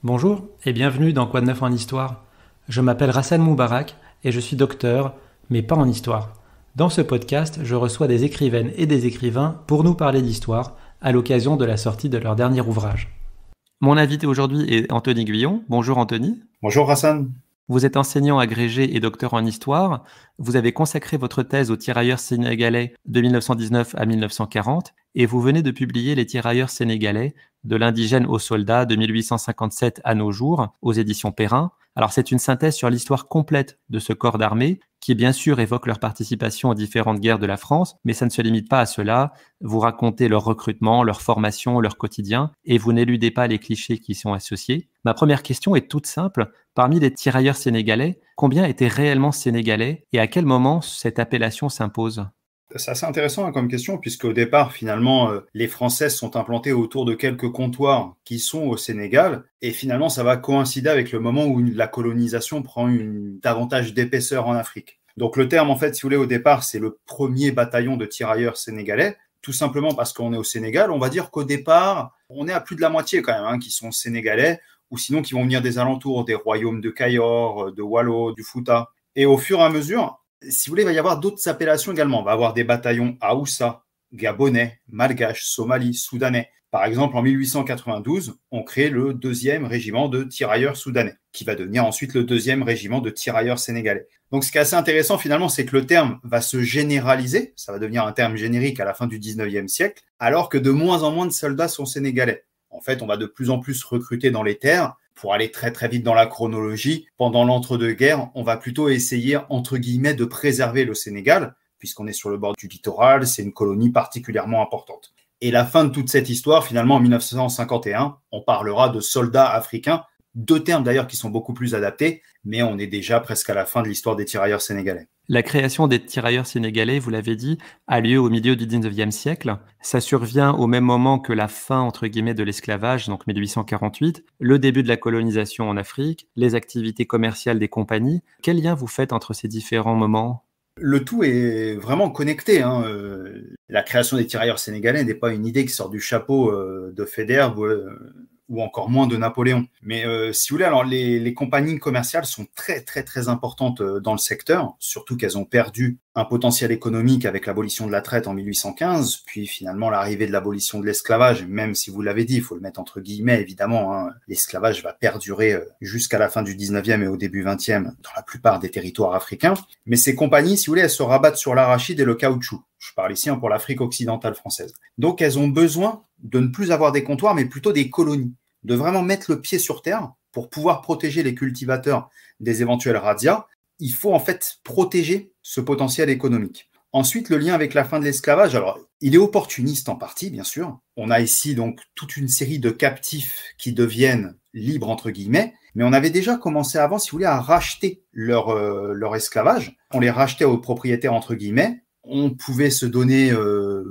Bonjour et bienvenue dans Quoi de neuf en histoire. Je m'appelle Rassan Moubarak et je suis docteur, mais pas en histoire. Dans ce podcast, je reçois des écrivaines et des écrivains pour nous parler d'histoire à l'occasion de la sortie de leur dernier ouvrage. Mon invité aujourd'hui est Anthony Guyon. Bonjour Anthony. Bonjour Hassan. Vous êtes enseignant agrégé et docteur en histoire. Vous avez consacré votre thèse aux tirailleurs sénégalais de 1919 à 1940 et vous venez de publier Les tirailleurs sénégalais de l'indigène au soldat de 1857 à nos jours aux éditions Perrin. Alors c'est une synthèse sur l'histoire complète de ce corps d'armée qui bien sûr évoque leur participation aux différentes guerres de la France, mais ça ne se limite pas à cela. Vous racontez leur recrutement, leur formation, leur quotidien et vous n'éludez pas les clichés qui y sont associés. Ma première question est toute simple. Parmi les tirailleurs sénégalais, combien étaient réellement sénégalais et à quel moment cette appellation s'impose ? C'est assez intéressant comme question, puisqu'au départ, finalement, les Françaises sont implantées autour de quelques comptoirs qui sont au Sénégal, et finalement, ça va coïncider avec le moment où la colonisation prend davantage d'épaisseur en Afrique. Donc le terme, en fait, si vous voulez, au départ, c'est le premier bataillon de tirailleurs sénégalais, tout simplement parce qu'on est au Sénégal. On va dire qu'au départ, on est à plus de la moitié quand même, qui sont sénégalais, ou sinon qui vont venir des alentours, des royaumes de Cayor, de Wallo, du Fouta. Et au fur et à mesure, si vous voulez, il va y avoir d'autres appellations également. On va avoir des bataillons Haoussa, Gabonais, Malgaches, Somalis, Soudanais. Par exemple, en 1892, on crée le 2e régiment de tirailleurs soudanais, qui va devenir ensuite le 2e régiment de tirailleurs sénégalais. Donc ce qui est assez intéressant finalement, c'est que le terme va se généraliser, ça va devenir un terme générique à la fin du 19e siècle, alors que de moins en moins de soldats sont sénégalais. En fait, on va de plus en plus recruter dans les terres. Pour aller très très vite dans la chronologie, pendant l'entre-deux-guerres, on va plutôt essayer, entre guillemets, de préserver le Sénégal, puisqu'on est sur le bord du littoral, c'est une colonie particulièrement importante. Et la fin de toute cette histoire, finalement, en 1951, on parlera de soldats africains, deux termes d'ailleurs qui sont beaucoup plus adaptés, mais on est déjà presque à la fin de l'histoire des tirailleurs sénégalais. La création des tirailleurs sénégalais, vous l'avez dit, a lieu au milieu du 19e siècle. Ça survient au même moment que la fin, entre guillemets, de l'esclavage, donc 1848, le début de la colonisation en Afrique, les activités commerciales des compagnies. Quel lien vous faites entre ces différents moments ? Le tout est vraiment connecté. La création des tirailleurs sénégalais n'est pas une idée qui sort du chapeau de Faidherbe ou encore moins de Napoléon. Mais si vous voulez, alors les compagnies commerciales sont très très très importantes dans le secteur, surtout qu'elles ont perdu un potentiel économique avec l'abolition de la traite en 1815, puis finalement l'arrivée de l'abolition de l'esclavage, même si vous l'avez dit, il faut le mettre entre guillemets évidemment, l'esclavage va perdurer jusqu'à la fin du 19e et au début 20e dans la plupart des territoires africains. Mais ces compagnies, si vous voulez, elles se rabattent sur l'arachide et le caoutchouc. Je parle ici pour l'Afrique occidentale française. Donc elles ont besoin de ne plus avoir des comptoirs, mais plutôt des colonies, de vraiment mettre le pied sur terre pour pouvoir protéger les cultivateurs des éventuelles razzias. Il faut en fait protéger ce potentiel économique. Ensuite, le lien avec la fin de l'esclavage, alors il est opportuniste en partie, bien sûr. On a ici donc toute une série de captifs qui deviennent libres, entre guillemets, mais on avait déjà commencé avant, si vous voulez, à racheter leur esclavage. On les rachetait aux propriétaires, entre guillemets. On pouvait se donner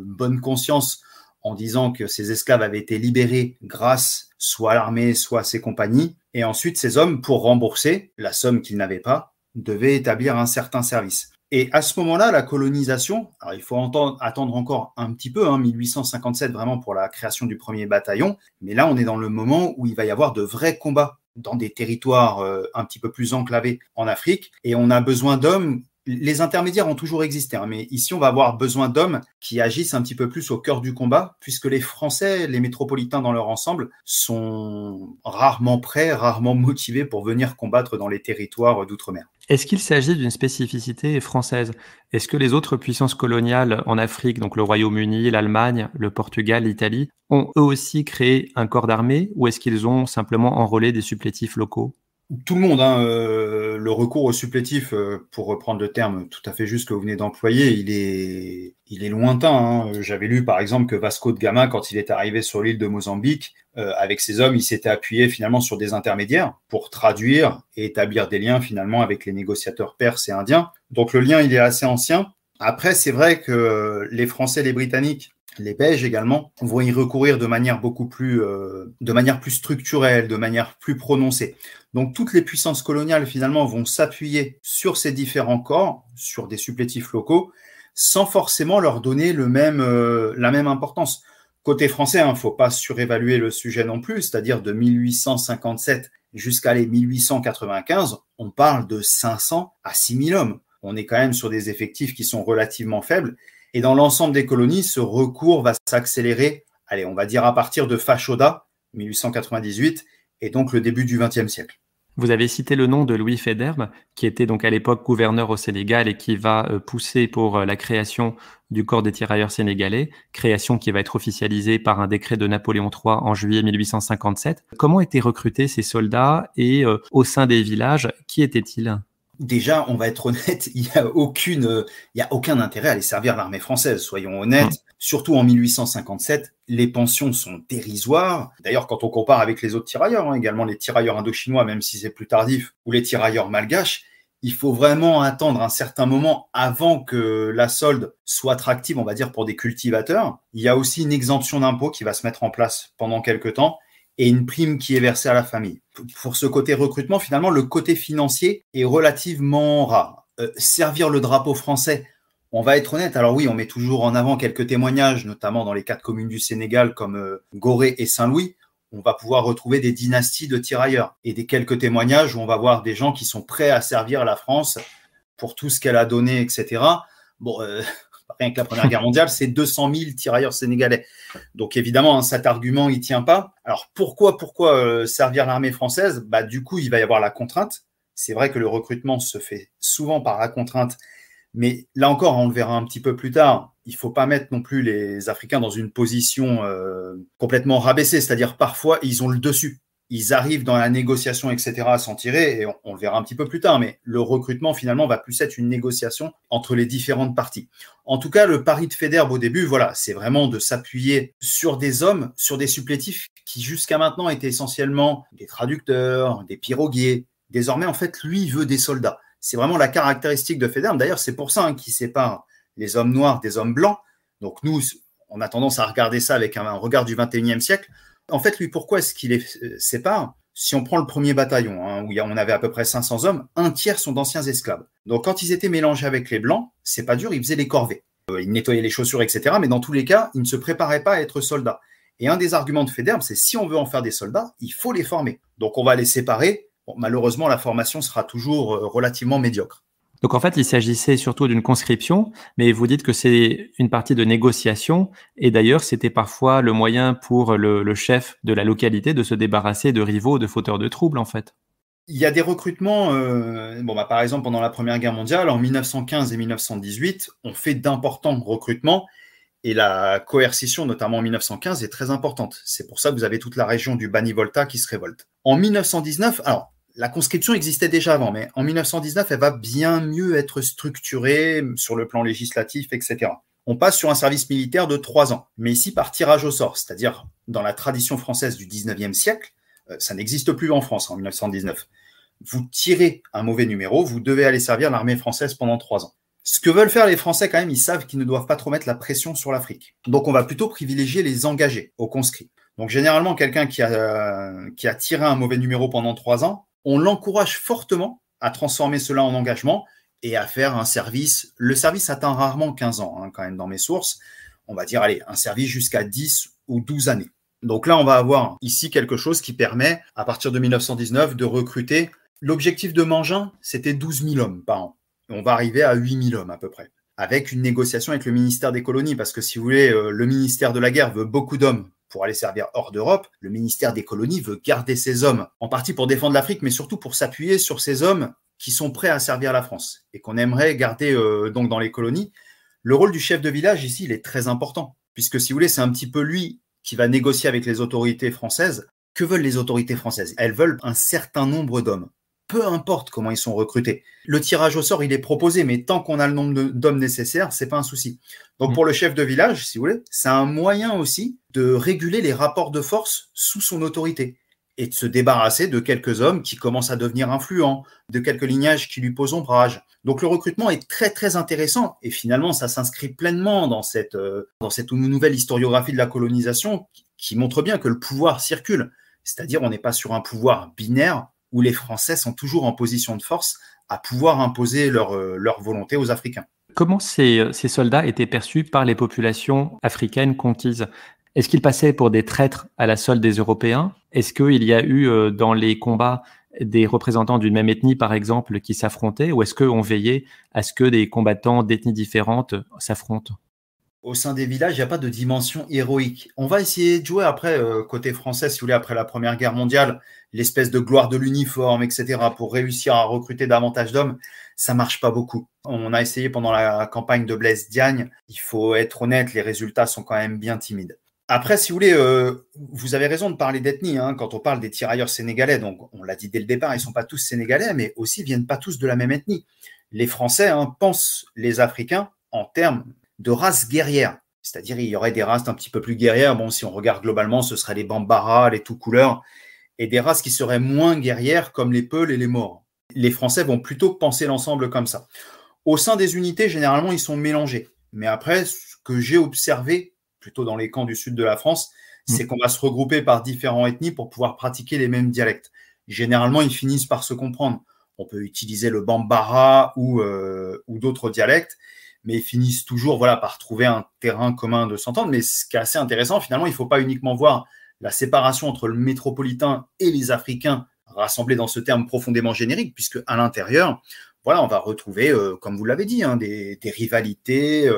bonne conscience en disant que ces esclaves avaient été libérés grâce soit à l'armée, soit à ses compagnies. Et ensuite, ces hommes, pour rembourser la somme qu'ils n'avaient pas, devaient établir un certain service. Et à ce moment-là, la colonisation, alors il faut attendre encore un petit peu, 1857 vraiment pour la création du premier bataillon, mais là on est dans le moment où il va y avoir de vrais combats dans des territoires un petit peu plus enclavés en Afrique, et on a besoin d'hommes. Les intermédiaires ont toujours existé, mais ici, on va avoir besoin d'hommes qui agissent un petit peu plus au cœur du combat, puisque les Français, les métropolitains dans leur ensemble, sont rarement prêts, rarement motivés pour venir combattre dans les territoires d'outre-mer. Est-ce qu'il s'agit d'une spécificité française ? Est-ce que les autres puissances coloniales en Afrique, donc le Royaume-Uni, l'Allemagne, le Portugal, l'Italie, ont eux aussi créé un corps d'armée ou est-ce qu'ils ont simplement enrôlé des supplétifs locaux ? Tout le monde, le recours au supplétif, pour reprendre le terme tout à fait juste que vous venez d'employer, il est lointain. J'avais lu par exemple que Vasco de Gama, quand il est arrivé sur l'île de Mozambique, avec ses hommes, il s'était appuyé finalement sur des intermédiaires pour traduire et établir des liens finalement avec les négociateurs perses et indiens. Donc le lien, il est assez ancien. Après, c'est vrai que les Français et les Britanniques, les Belges également, vont y recourir de manière plus structurelle, de manière plus prononcée. Donc toutes les puissances coloniales finalement vont s'appuyer sur ces différents corps, sur des supplétifs locaux, sans forcément leur donner la même importance. Côté français, il ne faut pas surévaluer le sujet non plus, c'est-à-dire de 1857 jusqu'à les 1895, on parle de 500 à 6 000 hommes. On est quand même sur des effectifs qui sont relativement faibles. Et dans l'ensemble des colonies, ce recours va s'accélérer, allez, on va dire à partir de Fashoda, 1898, et donc le début du XXe siècle. Vous avez cité le nom de Louis Faidherbe, qui était donc à l'époque gouverneur au Sénégal et qui va pousser pour la création du corps des tirailleurs sénégalais, création qui va être officialisée par un décret de Napoléon III en juillet 1857. Comment étaient recrutés ces soldats et au sein des villages, qui étaient-ils ? Déjà, on va être honnête, il y a aucun intérêt à aller servir l'armée française, soyons honnêtes. Surtout en 1857, les pensions sont dérisoires. D'ailleurs, quand on compare avec les autres tirailleurs, également les tirailleurs indochinois, même si c'est plus tardif, ou les tirailleurs malgaches, il faut vraiment attendre un certain moment avant que la solde soit attractive, on va dire, pour des cultivateurs. Il y a aussi une exemption d'impôt qui va se mettre en place pendant quelques temps et une prime qui est versée à la famille. Pour ce côté recrutement, finalement, le côté financier est relativement rare. Servir le drapeau français, on va être honnête, alors oui, on met toujours en avant quelques témoignages, notamment dans les 4 communes du Sénégal comme Gorée et Saint-Louis. On va pouvoir retrouver des dynasties de tirailleurs et des quelques témoignages où on va voir des gens qui sont prêts à servir la France pour tout ce qu'elle a donné, etc. Bon, rien que la Première Guerre mondiale, c'est 200 000 tirailleurs sénégalais. Donc évidemment, cet argument, il tient pas. Alors pourquoi servir l'armée française ? Du coup, il va y avoir la contrainte. C'est vrai que le recrutement se fait souvent par la contrainte, mais là encore, on le verra un petit peu plus tard, il ne faut pas mettre non plus les Africains dans une position complètement rabaissée, c'est-à-dire parfois, ils ont le dessus. Ils arrivent dans la négociation, etc., à s'en tirer, et on le verra un petit peu plus tard, mais le recrutement, finalement, va plus être une négociation entre les différentes parties. En tout cas, le pari de Faidherbe au début, voilà, c'est vraiment de s'appuyer sur des hommes, sur des supplétifs qui, jusqu'à maintenant, étaient essentiellement des traducteurs, des piroguiers. Désormais, en fait, lui, il veut des soldats. C'est vraiment la caractéristique de Faidherbe. D'ailleurs, c'est pour ça qu'il sépare les hommes noirs des hommes blancs. Donc nous, on a tendance à regarder ça avec un regard du XXIe siècle. En fait, lui, pourquoi est-ce qu'il les sépare ? Si on prend le premier bataillon, où on avait à peu près 500 hommes, un tiers sont d'anciens esclaves. Donc quand ils étaient mélangés avec les blancs, c'est pas dur, ils faisaient les corvées. Ils nettoyaient les chaussures, etc. Mais dans tous les cas, ils ne se préparaient pas à être soldats. Et un des arguments de Faidherbe, c'est si on veut en faire des soldats, il faut les former. Donc on va les séparer. Bon, malheureusement, la formation sera toujours relativement médiocre. Donc en fait, il s'agissait surtout d'une conscription, mais vous dites que c'est une partie de négociation, et d'ailleurs, c'était parfois le moyen pour le chef de la localité de se débarrasser de rivaux, de fauteurs de troubles, en fait. Il y a des recrutements, par exemple, pendant la Première Guerre mondiale, en 1915 et 1918, on fait d'importants recrutements, et la coercition, notamment en 1915, est très importante. C'est pour ça que vous avez toute la région du Bani-Volta qui se révolte. En 1919, alors, la conscription existait déjà avant, mais en 1919, elle va bien mieux être structurée sur le plan législatif, etc. On passe sur un service militaire de 3 ans, mais ici par tirage au sort, c'est-à-dire dans la tradition française du 19e siècle, ça n'existe plus en France en 1919. Vous tirez un mauvais numéro, vous devez aller servir l'armée française pendant 3 ans. Ce que veulent faire les Français quand même, ils savent qu'ils ne doivent pas trop mettre la pression sur l'Afrique. Donc on va plutôt privilégier les engagés aux conscrits. Donc généralement, quelqu'un qui a tiré un mauvais numéro pendant 3 ans, on l'encourage fortement à transformer cela en engagement et à faire un service. Le service atteint rarement 15 ans, quand même, dans mes sources. On va dire, allez, un service jusqu'à 10 ou 12 années. Donc là, on va avoir ici quelque chose qui permet, à partir de 1919, de recruter. L'objectif de Mangin, c'était 12 000 hommes par an. Et on va arriver à 8 000 hommes à peu près, avec une négociation avec le ministère des colonies, parce que si vous voulez, le ministère de la guerre veut beaucoup d'hommes pour aller servir hors d'Europe. Le ministère des colonies veut garder ces hommes, en partie pour défendre l'Afrique, mais surtout pour s'appuyer sur ces hommes qui sont prêts à servir la France et qu'on aimerait garder donc dans les colonies. Le rôle du chef de village ici, il est très important, puisque si vous voulez, c'est un petit peu lui qui va négocier avec les autorités françaises. Que veulent les autorités françaises ? Elles veulent un certain nombre d'hommes. Peu importe comment ils sont recrutés. Le tirage au sort, il est proposé, mais tant qu'on a le nombre d'hommes nécessaires, c'est pas un souci. Donc pour le chef de village, si vous voulez, c'est un moyen aussi de réguler les rapports de force sous son autorité et de se débarrasser de quelques hommes qui commencent à devenir influents, de quelques lignages qui lui posent ombrage. Donc le recrutement est très très intéressant et finalement ça s'inscrit pleinement dans cette nouvelle historiographie de la colonisation qui montre bien que le pouvoir circule. C'est-à-dire on n'est pas sur un pouvoir binaire où les Français sont toujours en position de force à pouvoir imposer leur volonté aux Africains. Comment ces soldats étaient perçus par les populations africaines conquises ? Est-ce qu'ils passaient pour des traîtres à la solde des Européens? Est-ce qu'il y a eu dans les combats des représentants d'une même ethnie, par exemple, qui s'affrontaient, ou est-ce qu'on veillait à ce que des combattants d'ethnies différentes s'affrontent? Au sein des villages, il n'y a pas de dimension héroïque. On va essayer de jouer après, côté français, si vous voulez, après la Première Guerre mondiale, l'espèce de gloire de l'uniforme, etc., pour réussir à recruter davantage d'hommes, ça marche pas beaucoup. On a essayé pendant la campagne de Blaise Diagne. Il faut être honnête, les résultats sont quand même bien timides. Après, si vous voulez, vous avez raison de parler d'ethnie, hein, quand on parle des tirailleurs sénégalais. Donc, on l'a dit dès le départ, ils sont pas tous sénégalais, mais aussi viennent pas tous de la même ethnie. Les Français pensent les Africains en termes de races guerrières. C'est-à-dire, il y aurait des races un petit peu plus guerrières. Bon, si on regarde globalement, ce seraient les Bambara, les tout couleurs, et des races qui seraient moins guerrières, comme les Peuls et les Maures. Les Français vont plutôt penser l'ensemble comme ça. Au sein des unités, généralement, ils sont mélangés. Mais après, ce que j'ai observé, plutôt dans les camps du sud de la France, c'est qu'on va se regrouper par différentes ethnies pour pouvoir pratiquer les mêmes dialectes. Généralement, ils finissent par se comprendre. On peut utiliser le Bambara ou d'autres dialectes, mais ils finissent toujours par trouver un terrain commun de s'entendre. Mais ce qui est assez intéressant, finalement, il ne faut pas uniquement voir la séparation entre le métropolitain et les Africains rassemblés dans ce terme profondément générique, puisque à l'intérieur, on va retrouver, comme vous l'avez dit, des rivalités.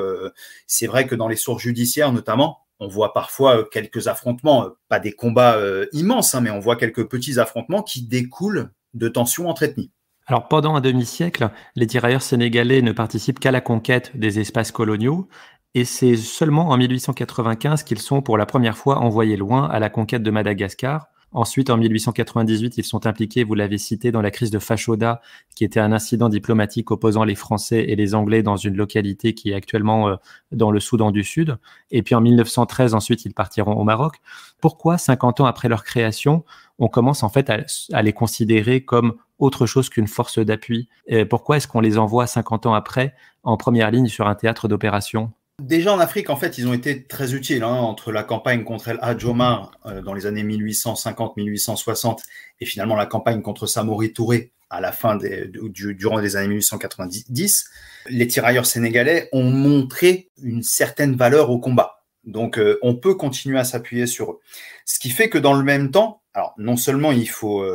C'est vrai que dans les sources judiciaires, notamment, on voit parfois quelques affrontements, pas des combats immenses, mais on voit quelques petits affrontements qui découlent de tensions entre ethnies. Alors, pendant un demi-siècle, les tirailleurs sénégalais ne participent qu'à la conquête des espaces coloniaux, et c'est seulement en 1895 qu'ils sont pour la première fois envoyés loin à la conquête de Madagascar. Ensuite, en 1898, ils sont impliqués, vous l'avez cité, dans la crise de Fashoda, qui était un incident diplomatique opposant les Français et les Anglais dans une localité qui est actuellement dans le Soudan du Sud. Et puis en 1913, ensuite, ils partiront au Maroc. Pourquoi, 50 ans après leur création, on commence en fait à les considérer comme autre chose qu'une force d'appui? Pourquoi est-ce qu'on les envoie 50 ans après en première ligne sur un théâtre d'opération? Déjà en Afrique, en fait, ils ont été très utiles, entre la campagne contre El Hadj Omar dans les années 1850-1860 et finalement la campagne contre Samori Touré à la fin durant les années 1890. Les tirailleurs sénégalais ont montré une certaine valeur au combat. Donc, on peut continuer à s'appuyer sur eux. Ce qui fait que dans le même temps, alors non seulement il faut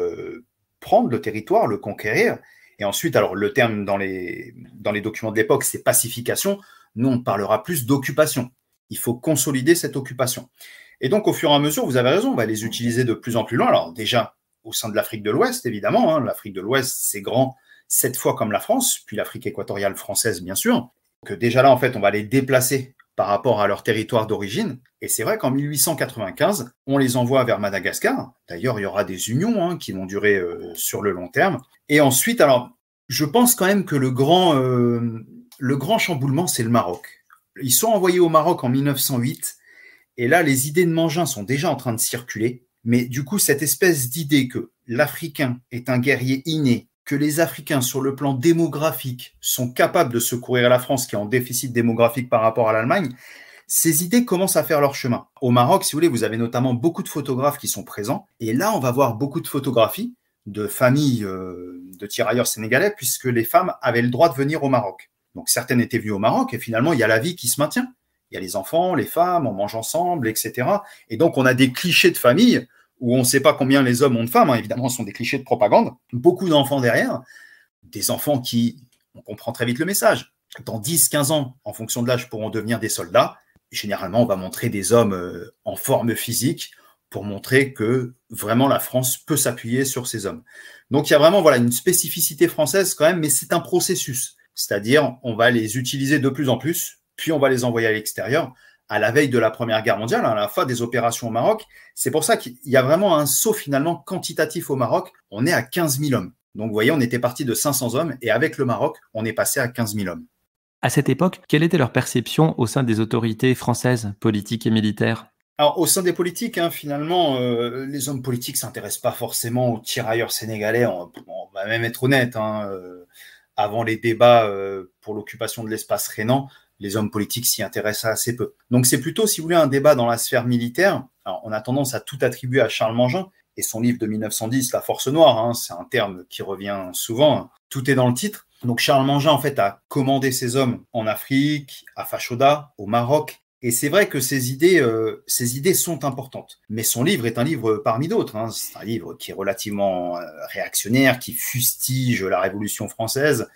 prendre le territoire, le conquérir, et ensuite, alors le terme dans les documents de l'époque, c'est pacification. Nous, on parlera plus d'occupation. Il faut consolider cette occupation. Et donc, au fur et à mesure, vous avez raison, on va les utiliser de plus en plus loin. Alors déjà, au sein de l'Afrique de l'Ouest, évidemment. L'Afrique de l'Ouest, c'est grand 7 fois comme la France, puis l'Afrique équatoriale française, bien sûr. Donc déjà là, en fait, on va les déplacer par rapport à leur territoire d'origine. Et c'est vrai qu'en 1895, on les envoie vers Madagascar. D'ailleurs, il y aura des unions qui vont durer sur le long terme. Et ensuite, alors, je pense quand même que le grand chamboulement, c'est le Maroc. Ils sont envoyés au Maroc en 1908, et là, les idées de Mangin sont déjà en train de circuler. Mais du coup, cette espèce d'idée que l'Africain est un guerrier inné, que les Africains, sur le plan démographique, sont capables de secourir la France, qui est en déficit démographique par rapport à l'Allemagne, ces idées commencent à faire leur chemin. Au Maroc, si vous voulez, vous avez notamment beaucoup de photographes qui sont présents, et là, on va voir beaucoup de photographies de familles de tirailleurs sénégalais, puisque les femmes avaient le droit de venir au Maroc. Donc certaines étaient venues au Maroc, et finalement, il y a la vie qui se maintient. Il y a les enfants, les femmes, on mange ensemble, etc. Et donc, on a des clichés de famille où on ne sait pas combien les hommes ont de femmes. Évidemment, ce sont des clichés de propagande. Beaucoup d'enfants derrière, des enfants qui, on comprend très vite le message, dans 10-15 ans, en fonction de l'âge, pourront devenir des soldats. Généralement, on va montrer des hommes en forme physique pour montrer que vraiment la France peut s'appuyer sur ces hommes. Donc, il y a vraiment une spécificité française quand même, mais c'est un processus. C'est-à-dire, on va les utiliser de plus en plus, puis on va les envoyer à l'extérieur. À la veille de la Première Guerre mondiale, à la fin des opérations au Maroc, c'est pour ça qu'il y a vraiment un saut finalement quantitatif au Maroc. On est à 15 000 hommes. Donc, vous voyez, on était parti de 500 hommes, et avec le Maroc, on est passé à 15 000 hommes. À cette époque, quelle était leur perception au sein des autorités françaises, politiques et militaires? Alors, au sein des politiques, finalement, les hommes politiques ne s'intéressent pas forcément aux tirailleurs sénégalais. On va même être honnête, avant les débats pour l'occupation de l'espace rhénan, les hommes politiques s'y intéressent assez peu. Donc, c'est plutôt, si vous voulez, un débat dans la sphère militaire. Alors, on a tendance à tout attribuer à Charles Mangin et son livre de 1910, La Force Noire. C'est un terme qui revient souvent. Tout est dans le titre. Donc, Charles Mangin, en fait, a commandé ses hommes en Afrique, à Fashoda, au Maroc. Et c'est vrai que ces idées sont importantes. Mais son livre est un livre parmi d'autres, hein. C'est un livre qui est relativement réactionnaire, qui fustige la Révolution française,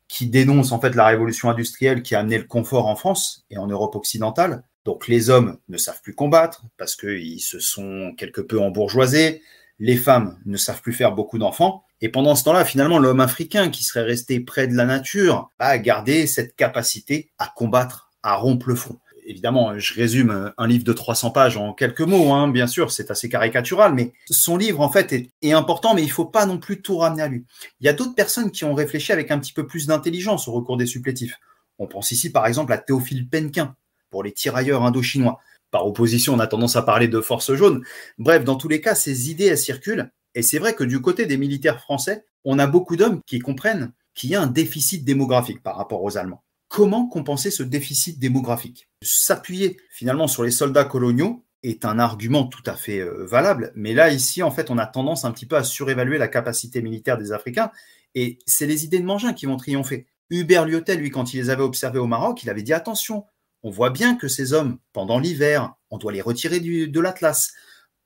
qui dénonce en fait la révolution industrielle qui a amené le confort en France et en Europe occidentale. Donc les hommes ne savent plus combattre parce qu'ils se sont quelque peu embourgeoisés. Les femmes ne savent plus faire beaucoup d'enfants. Et pendant ce temps-là, finalement, l'homme africain qui serait resté près de la nature a gardé cette capacité à combattre, à rompre le front. Évidemment, je résume un livre de 300 pages en quelques mots, hein, bien sûr, c'est assez caricatural, mais son livre, en fait, est important, mais il ne faut pas non plus tout ramener à lui. Il y a d'autres personnes qui ont réfléchi avec un petit peu plus d'intelligence au recours des supplétifs. On pense ici, par exemple, à Théophile Penquin, pour les tirailleurs indo-chinois. Par opposition, on a tendance à parler de force jaune. Bref, dans tous les cas, ces idées, elles circulent. Et c'est vrai que du côté des militaires français, on a beaucoup d'hommes qui comprennent qu'il y a un déficit démographique par rapport aux Allemands. Comment compenser ce déficit démographique? S'appuyer finalement sur les soldats coloniaux est un argument tout à fait valable, mais là, ici, en fait, on a tendance un petit peu à surévaluer la capacité militaire des Africains, et c'est les idées de Mangin qui vont triompher. Hubert Lyotel, lui, quand il les avait observés au Maroc, il avait dit « Attention, on voit bien que ces hommes, pendant l'hiver, on doit les retirer de l'Atlas,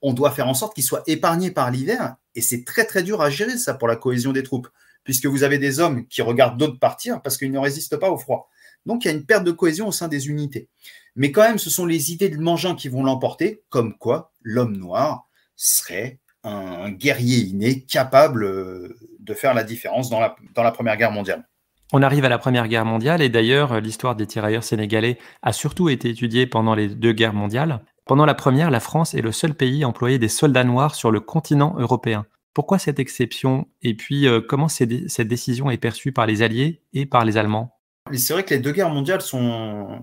on doit faire en sorte qu'ils soient épargnés par l'hiver, et c'est très très dur à gérer ça pour la cohésion des troupes, puisque vous avez des hommes qui regardent d'autres partir parce qu'ils ne résistent pas au froid. Donc, il y a une perte de cohésion au sein des unités. Mais quand même, ce sont les idées de Mangin qui vont l'emporter, comme quoi l'homme noir serait un guerrier inné capable de faire la différence dans la Première Guerre mondiale. On arrive à la Première Guerre mondiale et d'ailleurs, l'histoire des tirailleurs sénégalais a surtout été étudiée pendant les 2 guerres mondiales. Pendant la première, la France est le seul pays à employer des soldats noirs sur le continent européen. Pourquoi cette exception? Et puis, comment cette décision est perçue par les Alliés et par les Allemands? C'est vrai que les 2 guerres mondiales sont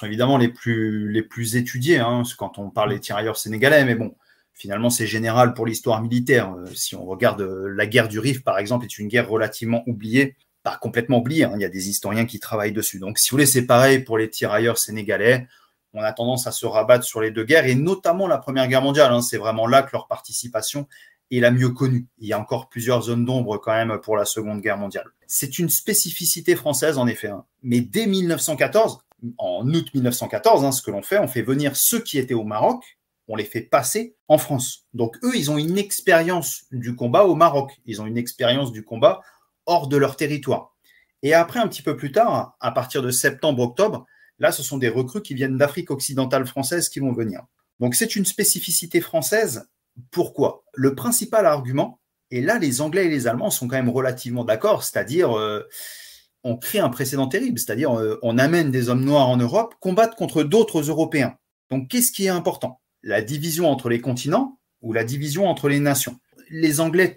évidemment les plus étudiées, hein, quand on parle des tirailleurs sénégalais, mais bon, finalement c'est général pour l'histoire militaire. Si on regarde la guerre du Rif, par exemple, est une guerre relativement oubliée, pas complètement oubliée, hein, il y a des historiens qui travaillent dessus. Donc si vous voulez, c'est pareil pour les tirailleurs sénégalais, on a tendance à se rabattre sur les 2 guerres, et notamment la Première Guerre mondiale, hein, c'est vraiment là que leur participation est la mieux connue. Il y a encore plusieurs zones d'ombre quand même pour la Seconde Guerre mondiale. C'est une spécificité française en effet, hein. Mais dès 1914, en août 1914, hein, ce que l'on fait, on fait venir ceux qui étaient au Maroc, on les fait passer en France. Donc eux, ils ont une expérience du combat au Maroc, ils ont une expérience du combat hors de leur territoire. Et après, un petit peu plus tard, à partir de septembre-octobre, là, ce sont des recrues qui viennent d'Afrique occidentale française qui vont venir. Donc c'est une spécificité française. Pourquoi? Le principal argument, et là les Anglais et les Allemands sont quand même relativement d'accord, c'est-à-dire on crée un précédent terrible, c'est-à-dire on amène des hommes noirs en Europe combattre contre d'autres Européens. Donc qu'est-ce qui est important? La division entre les continents ou la division entre les nations? Les Anglais,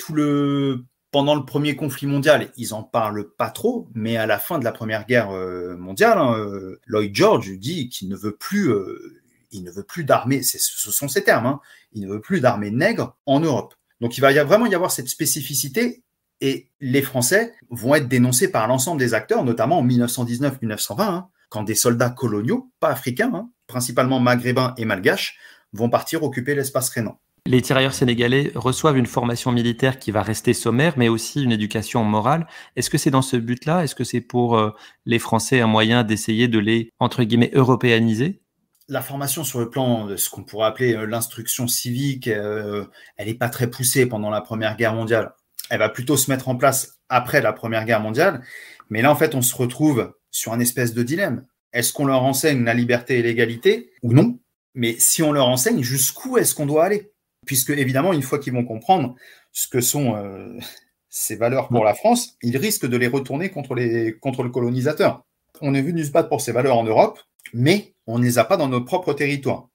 pendant le premier conflit mondial, ils en parlent pas trop, mais à la fin de la Première Guerre mondiale, hein, Lloyd George dit qu'il ne veut plus... il ne veut plus d'armée, ce sont ces termes, hein, il ne veut plus d'armée nègre en Europe. Donc il va vraiment y avoir cette spécificité, et les Français vont être dénoncés par l'ensemble des acteurs, notamment en 1919-1920, hein, quand des soldats coloniaux, pas africains, hein, principalement maghrébins et malgaches, vont partir occuper l'espace rhénan. Les tirailleurs sénégalais reçoivent une formation militaire qui va rester sommaire, mais aussi une éducation morale. Est-ce que c'est dans ce but-là? Est-ce que c'est pour les Français un moyen d'essayer de les, entre guillemets, européaniser? La formation sur le plan de ce qu'on pourrait appeler l'instruction civique, elle n'est pas très poussée pendant la Première Guerre mondiale. Elle va plutôt se mettre en place après la Première Guerre mondiale. Mais là, en fait, on se retrouve sur un espèce de dilemme. Est-ce qu'on leur enseigne la liberté et l'égalité ou non? Mais si on leur enseigne, jusqu'où est-ce qu'on doit aller? Puisque, évidemment, une fois qu'ils vont comprendre ce que sont ces valeurs pour la France, ils risquent de les retourner contre le colonisateur. On est venu se battre pour ces valeurs en Europe, mais on ne les a pas dans notre propre territoire.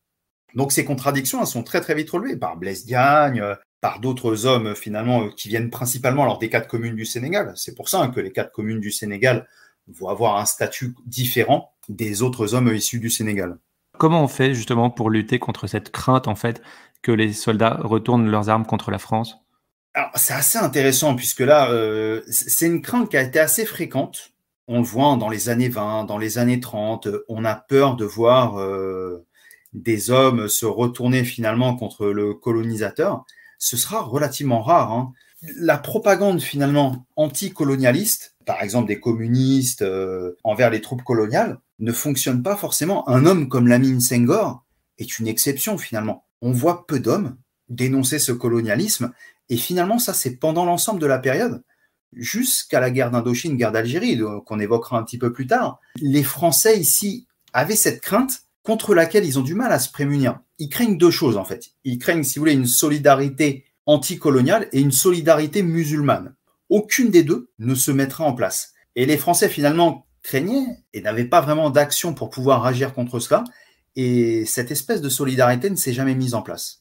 Donc ces contradictions, elles sont très très vite relevées par Blaise Diagne, par d'autres hommes finalement qui viennent principalement des 4 communes du Sénégal. C'est pour ça que les 4 communes du Sénégal vont avoir un statut différent des autres hommes issus du Sénégal. Comment on fait justement pour lutter contre cette crainte en fait que les soldats retournent leurs armes contre la France? Alors c'est assez intéressant puisque là, c'est une crainte qui a été assez fréquente. On le voit dans les années 20, dans les années 30, on a peur de voir des hommes se retourner finalement contre le colonisateur. Ce sera relativement rare, hein. La propagande finalement anticolonialiste, par exemple des communistes envers les troupes coloniales, ne fonctionne pas forcément. Un homme comme Lamine Senghor est une exception finalement. On voit peu d'hommes dénoncer ce colonialisme, et finalement ça c'est pendant l'ensemble de la période, jusqu'à la guerre d'Indochine, guerre d'Algérie, qu'on évoquera un petit peu plus tard. Les Français ici avaient cette crainte contre laquelle ils ont du mal à se prémunir. Ils craignent deux choses en fait. Ils craignent, si vous voulez, une solidarité anticoloniale et une solidarité musulmane. Aucune des deux ne se mettra en place. Et les Français finalement craignaient et n'avaient pas vraiment d'action pour pouvoir agir contre cela. Et cette espèce de solidarité ne s'est jamais mise en place.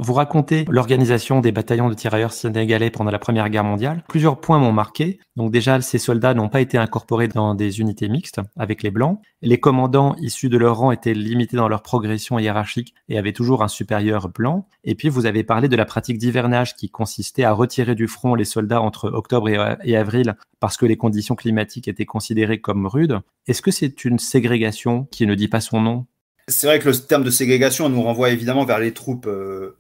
Vous racontez l'organisation des bataillons de tirailleurs sénégalais pendant la Première Guerre mondiale. Plusieurs points m'ont marqué. Donc déjà, ces soldats n'ont pas été incorporés dans des unités mixtes avec les Blancs. Les commandants issus de leur rang étaient limités dans leur progression hiérarchique et avaient toujours un supérieur blanc. Et puis, vous avez parlé de la pratique d'hivernage qui consistait à retirer du front les soldats entre octobre et avril parce que les conditions climatiques étaient considérées comme rudes. Est-ce que c'est une ségrégation qui ne dit pas son nom ? C'est vrai que le terme de ségrégation nous renvoie évidemment vers les troupes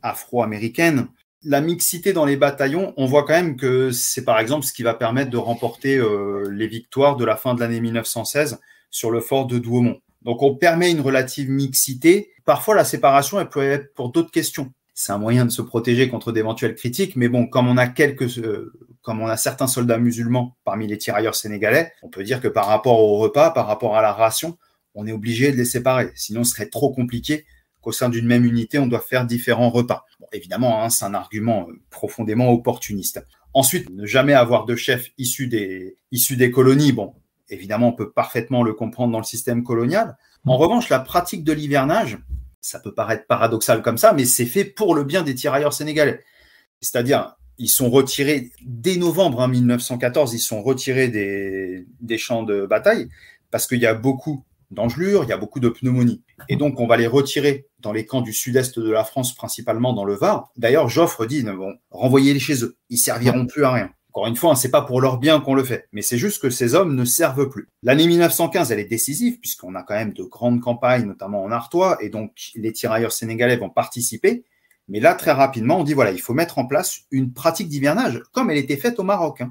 afro-américaines. La mixité dans les bataillons, on voit quand même que c'est par exemple ce qui va permettre de remporter les victoires de la fin de l'année 1916 sur le fort de Douaumont. Donc on permet une relative mixité. Parfois la séparation, elle peut être pour d'autres questions. C'est un moyen de se protéger contre d'éventuelles critiques, mais bon, comme on a certains soldats musulmans parmi les tirailleurs sénégalais, on peut dire que par rapport au repas, par rapport à la ration, on est obligé de les séparer. Sinon, ce serait trop compliqué qu'au sein d'une même unité, on doit faire différents repas. Bon, évidemment, c'est un argument profondément opportuniste. Ensuite, ne jamais avoir de chef issu des colonies, bon, évidemment, on peut parfaitement le comprendre dans le système colonial. En revanche, la pratique de l'hivernage, ça peut paraître paradoxal comme ça, mais c'est fait pour le bien des tirailleurs sénégalais. C'est-à-dire, ils sont retirés dès novembre 1914, ils sont retirés des champs de bataille parce qu'il y a beaucoup d'engelures, il y a beaucoup de pneumonie. Et donc, on va les retirer dans les camps du sud-est de la France, principalement dans le Var. D'ailleurs, Joffre dit, bon, renvoyez-les chez eux, ils serviront plus à rien. Encore une fois, c'est pas pour leur bien qu'on le fait, mais c'est juste que ces hommes ne servent plus. L'année 1915, elle est décisive, puisqu'on a quand même de grandes campagnes, notamment en Artois, et donc les tirailleurs sénégalais vont participer. Mais là, très rapidement, on dit, voilà, il faut mettre en place une pratique d'hivernage, comme elle était faite au Maroc.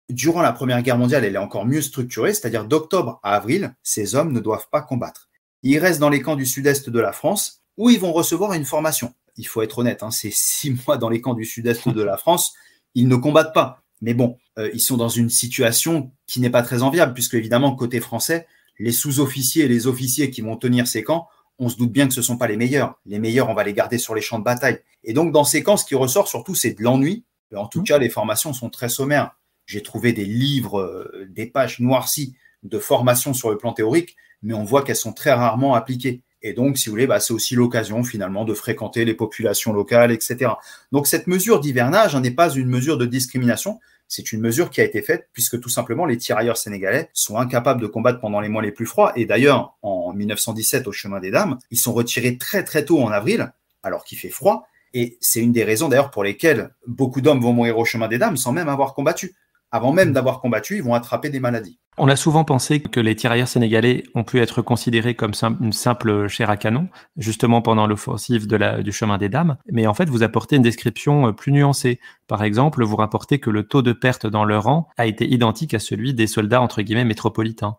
Durant la Première Guerre mondiale, elle est encore mieux structurée, c'est-à-dire d'octobre à avril, ces hommes ne doivent pas combattre. Ils restent dans les camps du sud-est de la France, où ils vont recevoir une formation. Il faut être honnête, c'est 6 mois dans les camps du sud-est de la France, ils ne combattent pas. Mais bon, ils sont dans une situation qui n'est pas très enviable, puisque évidemment, côté français, les sous-officiers et les officiers qui vont tenir ces camps, on se doute bien que ce ne sont pas les meilleurs. Les meilleurs, on va les garder sur les champs de bataille. Et donc, dans ces camps, ce qui ressort surtout, c'est de l'ennui. En tout cas, les formations sont très sommaires. J'ai trouvé des livres, des pages noircies de formation sur le plan théorique, mais on voit qu'elles sont très rarement appliquées. Et donc, si vous voulez, c'est aussi l'occasion finalement de fréquenter les populations locales, etc. Donc, cette mesure d'hivernage n'est pas une mesure de discrimination, c'est une mesure qui a été faite puisque tout simplement les tirailleurs sénégalais sont incapables de combattre pendant les mois les plus froids. Et d'ailleurs, en 1917, au Chemin des Dames, ils sont retirés très très tôt en avril, alors qu'il fait froid. Et c'est une des raisons d'ailleurs pour lesquelles beaucoup d'hommes vont mourir au Chemin des Dames sans même avoir combattu. Avant même d'avoir combattu, ils vont attraper des maladies. On a souvent pensé que les tirailleurs sénégalais ont pu être considérés comme une simple chair à canon, justement pendant l'offensive du Chemin des Dames. Mais en fait, vous apportez une description plus nuancée. Par exemple, vous rapportez que le taux de perte dans leur rang a été identique à celui des soldats, entre guillemets, métropolitains.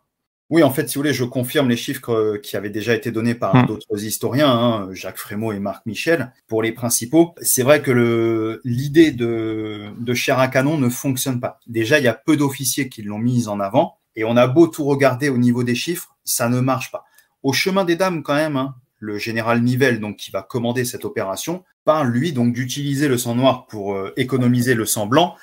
Oui, en fait, si vous voulez, je confirme les chiffres qui avaient déjà été donnés par d'autres historiens, Jacques Frémaux et Marc Michel, pour les principaux. C'est vrai que l'idée de chair à canon ne fonctionne pas. Déjà, il y a peu d'officiers qui l'ont mise en avant, et on a beau tout regarder au niveau des chiffres, ça ne marche pas. Au Chemin des Dames, quand même, le général Nivelle, donc, qui va commander cette opération, parle, lui, donc, d'utiliser le sang noir pour économiser le sang blanc.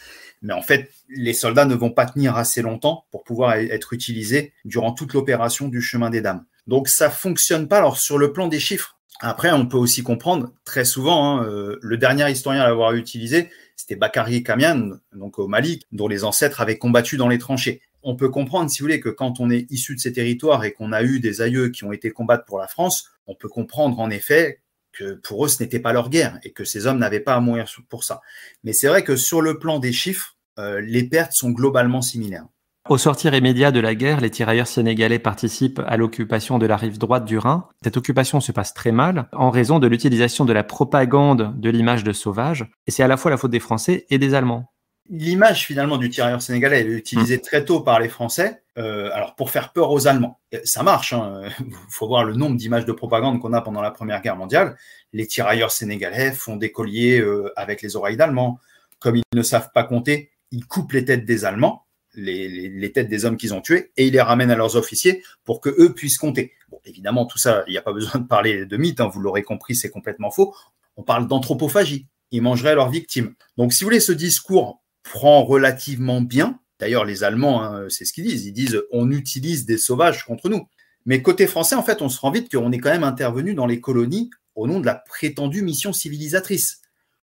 Mais en fait, les soldats ne vont pas tenir assez longtemps pour pouvoir être utilisés durant toute l'opération du Chemin des Dames. Donc, ça fonctionne pas. Alors, sur le plan des chiffres, après, on peut aussi comprendre, très souvent, le dernier historien à l'avoir utilisé, c'était Bakary Kamian, donc au Mali, dont les ancêtres avaient combattu dans les tranchées. On peut comprendre, si vous voulez, que quand on est issu de ces territoires et qu'on a eu des aïeux qui ont été combattre pour la France, on peut comprendre, en effet, que pour eux, ce n'était pas leur guerre et que ces hommes n'avaient pas à mourir pour ça. Mais c'est vrai que sur le plan des chiffres, les pertes sont globalement similaires. Au sortir immédiat de la guerre, les tirailleurs sénégalais participent à l'occupation de la rive droite du Rhin. Cette occupation se passe très mal en raison de l'utilisation de la propagande de l'image de sauvage. Et c'est à la fois la faute des Français et des Allemands. L'image finalement du tirailleur sénégalais est utilisée très tôt par les Français, alors pour faire peur aux Allemands. Ça marche, hein. Il faut voir le nombre d'images de propagande qu'on a pendant la Première Guerre mondiale. Les tirailleurs sénégalais font des colliers avec les oreilles d'Allemands. Comme ils ne savent pas compter, ils coupent les têtes des Allemands, les têtes des hommes qu'ils ont tués, et ils les ramènent à leurs officiers pour qu'eux puissent compter. Bon, évidemment, tout ça, il n'y a pas besoin de parler de mythe, hein, vous l'aurez compris, c'est complètement faux. On parle d'anthropophagie. Ils mangeraient leurs victimes. Donc, si vous voulez, ce discours prend relativement bien. D'ailleurs, les Allemands, hein, c'est ce qu'ils disent. Ils disent « on utilise des sauvages contre nous ». Mais côté français, en fait, on se rend vite qu'on est quand même intervenu dans les colonies au nom de la prétendue mission civilisatrice.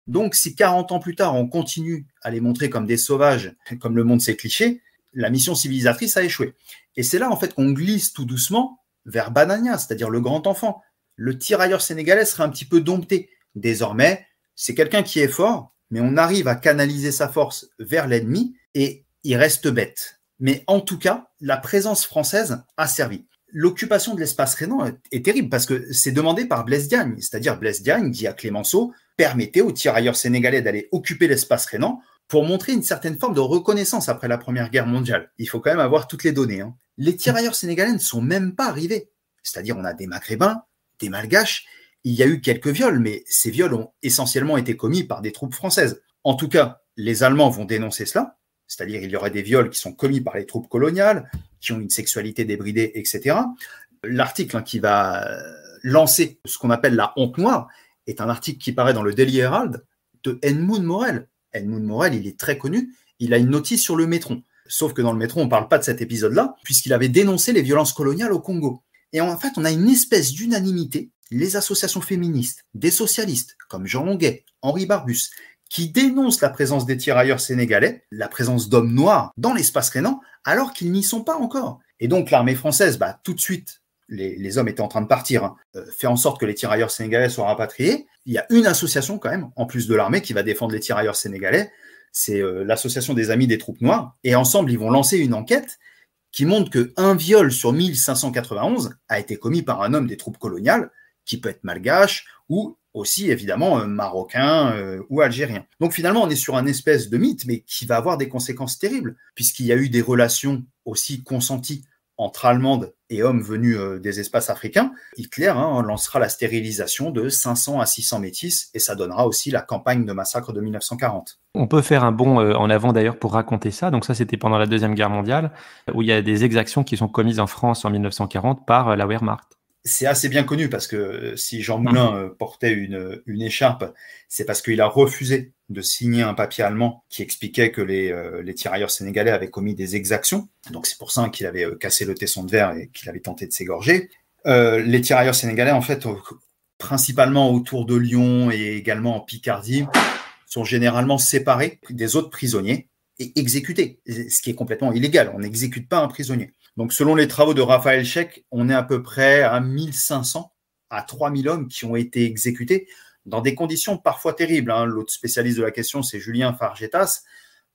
Donc, si 40 ans plus tard, on continue à les montrer comme des sauvages, comme le montrent ces clichés, la mission civilisatrice a échoué. Et c'est là, en fait, qu'on glisse tout doucement vers Banania, c'est-à-dire le grand enfant. Le tirailleur sénégalais serait un petit peu dompté. Désormais, c'est quelqu'un qui est fort, mais on arrive à canaliser sa force vers l'ennemi et il reste bête. Mais en tout cas, la présence française a servi. L'occupation de l'espace rhénan est terrible parce que c'est demandé par Blaise Diagne, c'est-à-dire Blaise Diagne dit à Clémenceau « permettez aux tirailleurs sénégalais d'aller occuper l'espace rhénan pour montrer une certaine forme de reconnaissance après la Première Guerre mondiale. » Il faut quand même avoir toutes les données, hein. Les tirailleurs sénégalais ne sont même pas arrivés. C'est-à-dire on a des Maghrébins, des Malgaches. Il y a eu quelques viols, mais ces viols ont essentiellement été commis par des troupes françaises. En tout cas, les Allemands vont dénoncer cela, c'est-à-dire il y aurait des viols qui sont commis par les troupes coloniales, qui ont une sexualité débridée, etc. L'article qui va lancer ce qu'on appelle la honte noire est un article qui paraît dans le Daily Herald de Edmund Morel. Edmund Morel, il est très connu, il a une notice sur le Métron. Sauf que dans le Métron, on ne parle pas de cet épisode-là, puisqu'il avait dénoncé les violences coloniales au Congo. Et en fait, on a une espèce d'unanimité, les associations féministes, des socialistes, comme Jean Longuet, Henri Barbus, qui dénoncent la présence des tirailleurs sénégalais, la présence d'hommes noirs dans l'espace rhénan, alors qu'ils n'y sont pas encore. Et donc l'armée française, tout de suite, les hommes étaient en train de partir, hein, fait en sorte que les tirailleurs sénégalais soient rapatriés. Il y a une association quand même, en plus de l'armée, qui va défendre les tirailleurs sénégalais, c'est l'association des Amis des troupes noires, et ensemble, ils vont lancer une enquête qui montre qu'un viol sur 1591 a été commis par un homme des troupes coloniales, qui peut être malgache, ou aussi évidemment marocain ou algérien. Donc finalement, on est sur un espèce de mythe, mais qui va avoir des conséquences terribles, puisqu'il y a eu des relations aussi consenties entre Allemandes et hommes venus des espaces africains. Hitler lancera la stérilisation de 500 à 600 métis, et ça donnera aussi la campagne de massacre de 1940. On peut faire un bond en avant d'ailleurs pour raconter ça. Donc ça, c'était pendant la Deuxième Guerre mondiale, où il y a des exactions qui sont commises en France en 1940 par la Wehrmacht. C'est assez bien connu parce que si Jean Moulin portait une écharpe, c'est parce qu'il a refusé de signer un papier allemand qui expliquait que les tirailleurs sénégalais avaient commis des exactions. Donc c'est pour ça qu'il avait cassé le tesson de verre et qu'il avait tenté de s'égorger. Les tirailleurs sénégalais, en fait, principalement autour de Lyon et également en Picardie, sont généralement séparés des autres prisonniers et exécutés, ce qui est complètement illégal. On n'exécute pas un prisonnier. Donc, selon les travaux de Raphaël Scheck, on est à peu près à 1500 à 3000 hommes qui ont été exécutés dans des conditions parfois terribles, hein. L'autre spécialiste de la question, c'est Julien Fargetas.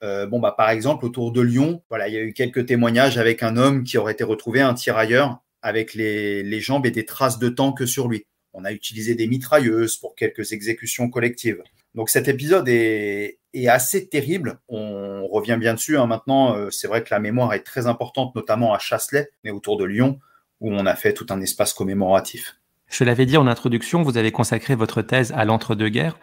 Par exemple, autour de Lyon, il y a eu quelques témoignages avec un homme qui aurait été retrouvé, un tirailleur, avec les jambes et des traces de tank sur lui. On a utilisé des mitrailleuses pour quelques exécutions collectives. Donc cet épisode est assez terrible. On revient bien dessus, hein. Maintenant, c'est vrai que la mémoire est très importante, notamment à Chasselet, mais autour de Lyon, où on a fait tout un espace commémoratif. Je l'avais dit en introduction, vous avez consacré votre thèse à l'entre-deux-guerres.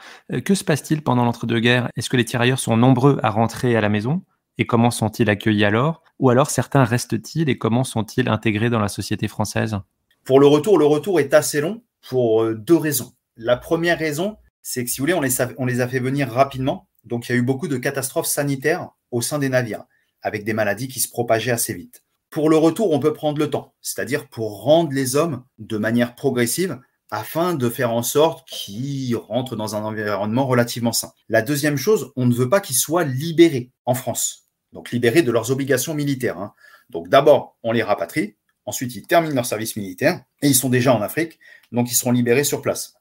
Que se passe-t-il pendant l'entre-deux-guerres? Est-ce que les tirailleurs sont nombreux à rentrer à la maison? Et comment sont-ils accueillis alors? Ou alors certains restent-ils et comment sont-ils intégrés dans la société française? Pour le retour est assez long pour deux raisons. La première raison, c'est que si vous voulez, on les a fait venir rapidement. Donc, il y a eu beaucoup de catastrophes sanitaires au sein des navires, avec des maladies qui se propageaient assez vite. Pour le retour, on peut prendre le temps, c'est-à-dire pour rendre les hommes de manière progressive, afin de faire en sorte qu'ils rentrent dans un environnement relativement sain. La deuxième chose, on ne veut pas qu'ils soient libérés en France, donc libérés de leurs obligations militaires, hein. Donc d'abord, on les rapatrie, ensuite ils terminent leur service militaire, et ils sont déjà en Afrique, donc ils seront libérés sur place.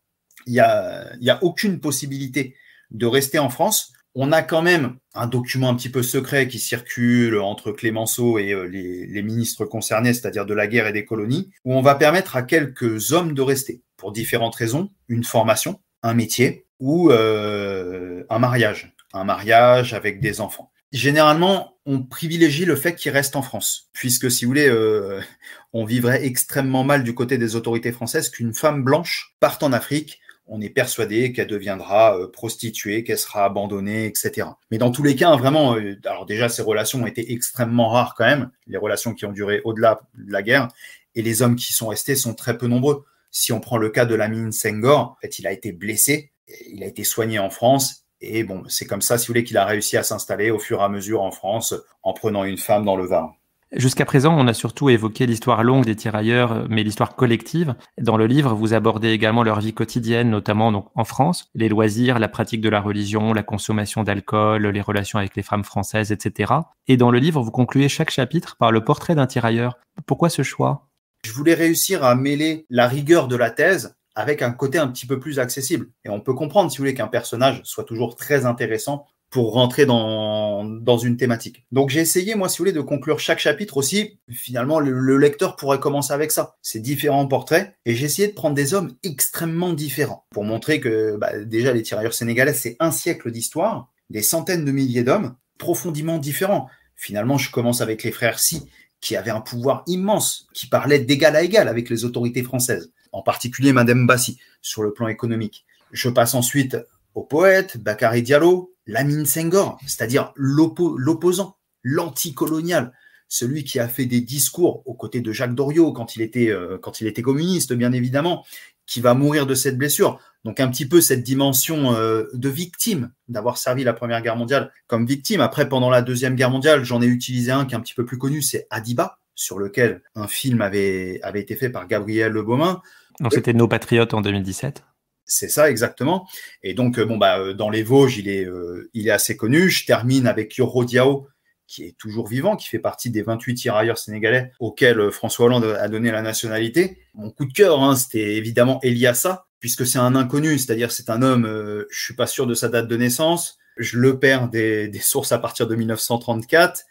Il y a aucune possibilité de rester en France. On a quand même un document un petit peu secret qui circule entre Clémenceau et les ministres concernés, c'est-à-dire de la guerre et des colonies, où on va permettre à quelques hommes de rester, pour différentes raisons, une formation, un métier ou un mariage avec des enfants. Généralement, on privilégie le fait qu'ils restent en France, puisque si vous voulez, on vivrait extrêmement mal du côté des autorités françaises qu'une femme blanche parte en Afrique. On est persuadé qu'elle deviendra prostituée, qu'elle sera abandonnée, etc. Mais dans tous les cas, vraiment, alors déjà, ces relations ont été extrêmement rares quand même, les relations qui ont duré au-delà de la guerre, et les hommes qui sont restés sont très peu nombreux. Si on prend le cas de Lamine Senghor, en fait, il a été blessé, il a été soigné en France, et bon, c'est comme ça, si vous voulez, qu'il a réussi à s'installer au fur et à mesure en France, en prenant une femme dans le Var. Jusqu'à présent, on a surtout évoqué l'histoire longue des tirailleurs, mais l'histoire collective. Dans le livre, vous abordez également leur vie quotidienne, notamment donc en France, les loisirs, la pratique de la religion, la consommation d'alcool, les relations avec les femmes françaises, etc. Et dans le livre, vous concluez chaque chapitre par le portrait d'un tirailleur. Pourquoi ce choix ? Je voulais réussir à mêler la rigueur de la thèse avec un côté un petit peu plus accessible. Et on peut comprendre, si vous voulez, qu'un personnage soit toujours très intéressant pour rentrer dans une thématique. Donc j'ai essayé, moi, si vous voulez, de conclure chaque chapitre aussi. Finalement, le lecteur pourrait commencer avec ça. Ces différents portraits. Et j'ai essayé de prendre des hommes extrêmement différents pour montrer que déjà, les tirailleurs sénégalais, c'est un siècle d'histoire, des centaines de milliers d'hommes profondément différents. Finalement, je commence avec les frères Sy, qui avaient un pouvoir immense, qui parlaient d'égal à égal avec les autorités françaises, en particulier Madame Bassi, sur le plan économique. Je passe ensuite au poète, Bakary Diallo, Lamine Senghor, c'est-à-dire l'opposant, l'anticolonial, celui qui a fait des discours aux côtés de Jacques Doriot quand il était communiste, bien évidemment, qui va mourir de cette blessure. Donc un petit peu cette dimension de victime, d'avoir servi la Première Guerre mondiale comme victime. Après, pendant la Deuxième Guerre mondiale, j'en ai utilisé un qui est un petit peu plus connu, c'est Adiba, sur lequel un film avait été fait par Gabriel Le Beaumain. Donc c'était Nos Patriotes en 2017. C'est ça, exactement. Et donc, dans les Vosges, il est assez connu. Je termine avec Yoro Diao, qui est toujours vivant, qui fait partie des 28 tirailleurs sénégalais auxquels François Hollande a donné la nationalité. Mon coup de cœur, c'était évidemment Eliassa, puisque c'est un inconnu, c'est-à-dire c'est un homme, je suis pas sûr de sa date de naissance, je le perds des sources à partir de 1934,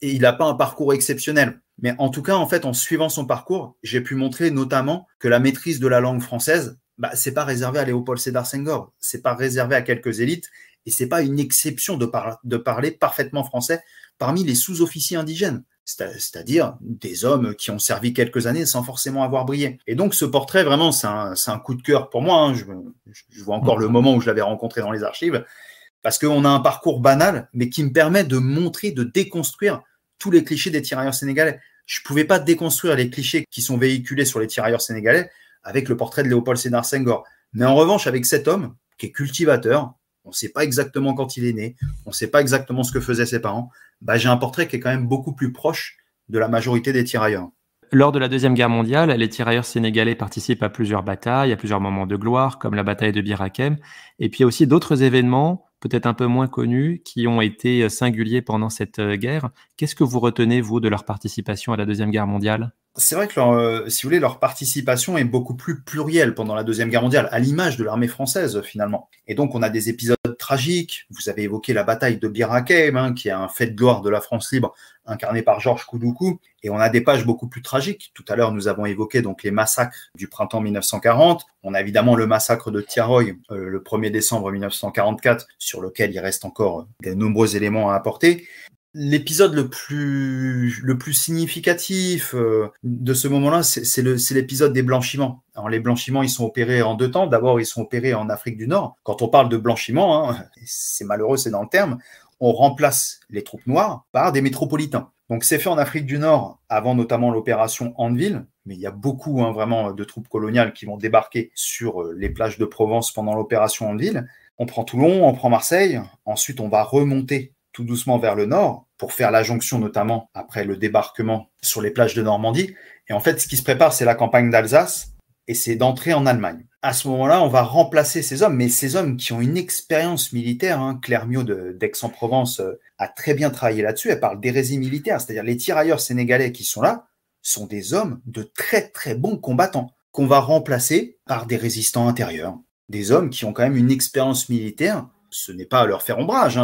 et il n'a pas un parcours exceptionnel. Mais en tout cas, en fait, en suivant son parcours, j'ai pu montrer notamment que la maîtrise de la langue française, c'est pas réservé à Léopold Sédar Senghor, c'est pas réservé à quelques élites, et c'est pas une exception de parler parfaitement français parmi les sous-officiers indigènes, c'est-à-dire des hommes qui ont servi quelques années sans forcément avoir brillé. Et donc ce portrait, vraiment, c'est un coup de cœur pour moi. Je vois encore le moment où je l'avais rencontré dans les archives, parce qu'on a un parcours banal, mais qui me permet de montrer, de déconstruire tous les clichés des tirailleurs sénégalais. Je pouvais pas déconstruire les clichés qui sont véhiculés sur les tirailleurs sénégalais avec le portrait de Léopold Sédar Senghor. Mais en revanche, avec cet homme qui est cultivateur, on ne sait pas exactement quand il est né, on ne sait pas exactement ce que faisaient ses parents, j'ai un portrait qui est quand même beaucoup plus proche de la majorité des tirailleurs. Lors de la Deuxième Guerre mondiale, les tirailleurs sénégalais participent à plusieurs batailles, à plusieurs moments de gloire, comme la bataille de Bir Hakeim. Et puis il y a aussi d'autres événements, peut-être un peu moins connus, qui ont été singuliers pendant cette guerre. Qu'est-ce que vous retenez, vous, de leur participation à la Deuxième Guerre mondiale ? C'est vrai que si vous voulez, leur participation est beaucoup plus plurielle pendant la Deuxième Guerre mondiale, à l'image de l'armée française finalement. Et donc on a des épisodes tragiques. Vous avez évoqué la bataille de Bir Hakeim, qui est un fait de gloire de la France libre, incarné par Georges Koudoukou. Et on a des pages beaucoup plus tragiques. Tout à l'heure, nous avons évoqué donc les massacres du printemps 1940. On a évidemment le massacre de Thiaroye, le 1er décembre 1944, sur lequel il reste encore de nombreux éléments à apporter. L'épisode le plus significatif de ce moment-là, c'est l'épisode des blanchiments. Alors les blanchiments, ils sont opérés en deux temps. D'abord, ils sont opérés en Afrique du Nord. Quand on parle de blanchiment, c'est malheureux, c'est dans le terme, on remplace les troupes noires par des métropolitains. Donc c'est fait en Afrique du Nord, avant notamment l'opération Andeville, mais il y a beaucoup vraiment de troupes coloniales qui vont débarquer sur les plages de Provence pendant l'opération Andeville. On prend Toulon, on prend Marseille, ensuite on va remonter tout doucement vers le nord, pour faire la jonction notamment après le débarquement sur les plages de Normandie. Et en fait, ce qui se prépare, c'est la campagne d'Alsace, et c'est d'entrer en Allemagne. À ce moment-là, on va remplacer ces hommes, mais ces hommes qui ont une expérience militaire. Claire Miot d'Aix-en-Provence a très bien travaillé là-dessus, elle parle d'hérésie militaire, c'est-à-dire les tirailleurs sénégalais qui sont là sont des hommes de très très bons combattants, qu'on va remplacer par des résistants intérieurs, des hommes qui ont quand même une expérience militaire. Ce n'est pas à leur faire ombrage,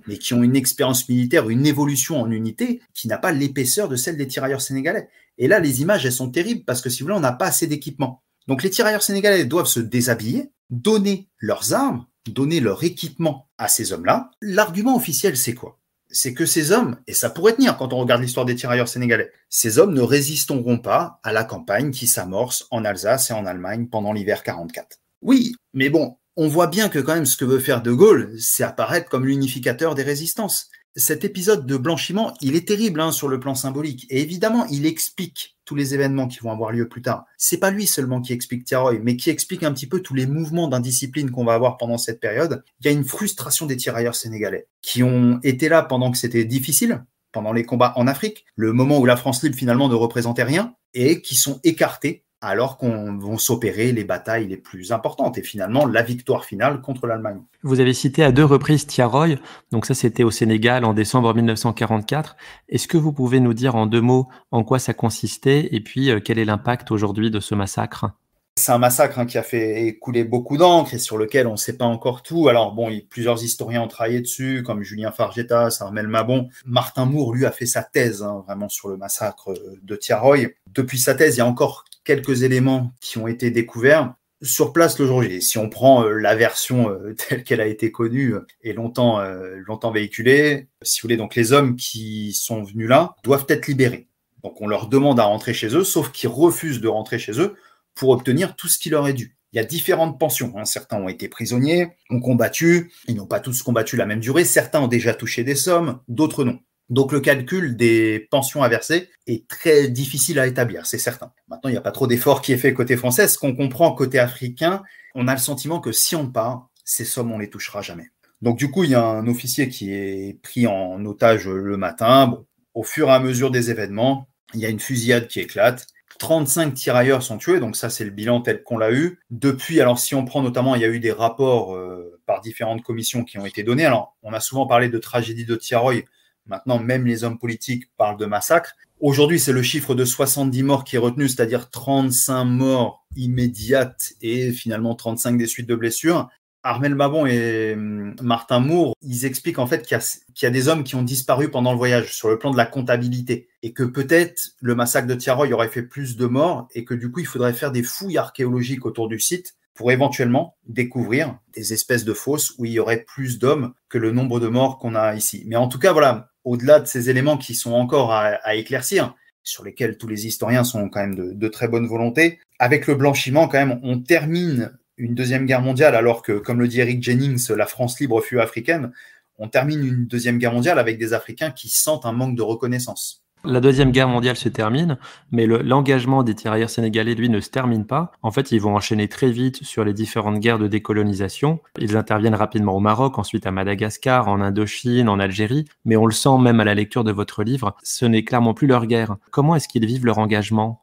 mais qui ont une expérience militaire, une évolution en unité qui n'a pas l'épaisseur de celle des tirailleurs sénégalais. Et là, les images, elles sont terribles parce que, si vous voulez, on n'a pas assez d'équipement. Donc les tirailleurs sénégalais doivent se déshabiller, donner leurs armes, donner leur équipement à ces hommes-là. L'argument officiel, c'est quoi ? c'est que ces hommes, et ça pourrait tenir quand on regarde l'histoire des tirailleurs sénégalais, ces hommes ne résisteront pas à la campagne qui s'amorce en Alsace et en Allemagne pendant l'hiver 44. Oui, mais bon, on voit bien que quand même ce que veut faire De Gaulle, c'est apparaître comme l'unificateur des résistances. Cet épisode de blanchiment, il est terrible sur le plan symbolique. Et évidemment, il explique tous les événements qui vont avoir lieu plus tard. C'est pas lui seulement qui explique Thiaroye, mais qui explique un petit peu tous les mouvements d'indiscipline qu'on va avoir pendant cette période. Il y a une frustration des tirailleurs sénégalais qui ont été là pendant que c'était difficile, pendant les combats en Afrique, le moment où la France libre finalement ne représentait rien, et qui sont écartés alors qu'on vont s'opérer les batailles les plus importantes et finalement la victoire finale contre l'Allemagne. Vous avez cité à 2 reprises Thiaroye, donc ça c'était au Sénégal en décembre 1944. Est-ce que vous pouvez nous dire en 2 mots en quoi ça consistait et puis quel est l'impact aujourd'hui de ce massacre ? C'est un massacre qui a fait couler beaucoup d'encre et sur lequel on ne sait pas encore tout. Alors bon, plusieurs historiens ont travaillé dessus, comme Julien Fargetas, Armel Mabon. Martin Moore, lui, a fait sa thèse vraiment sur le massacre de Thiaroye. Depuis sa thèse, il y a encore quelques éléments qui ont été découverts. Sur place le jour J, si on prend la version telle qu'elle a été connue et longtemps véhiculée, si vous voulez, donc les hommes qui sont venus là doivent être libérés. Donc on leur demande à rentrer chez eux, sauf qu'ils refusent de rentrer chez eux pour obtenir tout ce qui leur est dû. Il y a différentes pensions. Certains ont été prisonniers, ont combattu, ils n'ont pas tous combattu la même durée, certains ont déjà touché des sommes, d'autres non. Donc le calcul des pensions à verser est très difficile à établir, c'est certain. Maintenant, il n'y a pas trop d'effort qui est fait côté français. Ce qu'on comprend côté africain, on a le sentiment que si on part, ces sommes, on les touchera jamais. Donc du coup, il y a un officier qui est pris en otage le matin. Bon, au fur et à mesure des événements, il y a une fusillade qui éclate. 35 tirailleurs sont tués, donc ça c'est le bilan tel qu'on l'a eu. Depuis, alors si on prend notamment, il y a eu des rapports par différentes commissions qui ont été donnés. Alors on a souvent parlé de tragédie de Thiaroye. Maintenant, même les hommes politiques parlent de massacre. Aujourd'hui, c'est le chiffre de 70 morts qui est retenu, c'est-à-dire 35 morts immédiates et finalement 35 des suites de blessures. Armel Mabon et Martin Moore, ils expliquent en fait qu'il y a des hommes qui ont disparu pendant le voyage sur le plan de la comptabilité et que peut-être le massacre de Thiaroye aurait fait plus de morts et que du coup, il faudrait faire des fouilles archéologiques autour du site pour éventuellement découvrir des espèces de fosses où il y aurait plus d'hommes que le nombre de morts qu'on a ici. Mais en tout cas, voilà, au-delà de ces éléments qui sont encore à éclaircir, sur lesquels tous les historiens sont quand même de très bonne volonté, avec le blanchiment, quand même, on termine une deuxième guerre mondiale, alors que, comme le dit Eric Jennings, la France libre fut africaine, on termine une deuxième guerre mondiale avec des Africains qui sentent un manque de reconnaissance. La Deuxième Guerre mondiale se termine, mais l'engagement des tirailleurs sénégalais, lui, ne se termine pas. En fait, ils vont enchaîner très vite sur les différentes guerres de décolonisation. Ils interviennent rapidement au Maroc, ensuite à Madagascar, en Indochine, en Algérie. Mais on le sent même à la lecture de votre livre, ce n'est clairement plus leur guerre. Comment est-ce qu'ils vivent leur engagement ?